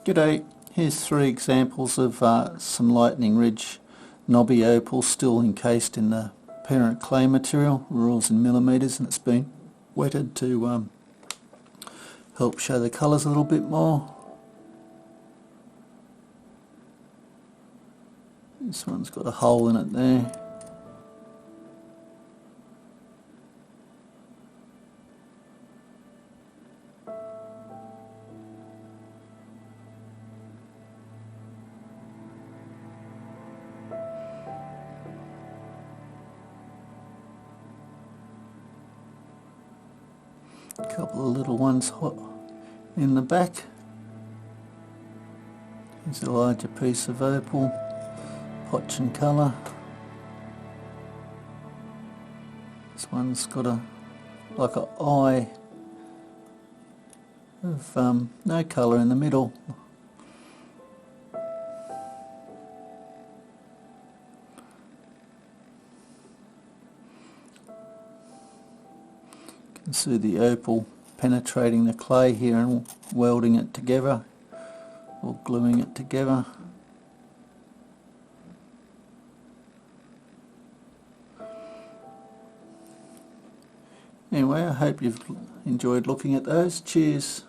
G'day, here's three examples of some Lightning Ridge Nobby Opal still encased in the parent clay material, rules in millimetres, and it's been wetted to help show the colours a little bit more. This one's got a hole in it there. A couple of little ones in the back. Here's a larger piece of opal, potch and colour. This one's got a like an eye of no colour in the middle. You can see the opal penetrating the clay here and welding it together or gluing it together. Anyway, I hope you've enjoyed looking at those. Cheers.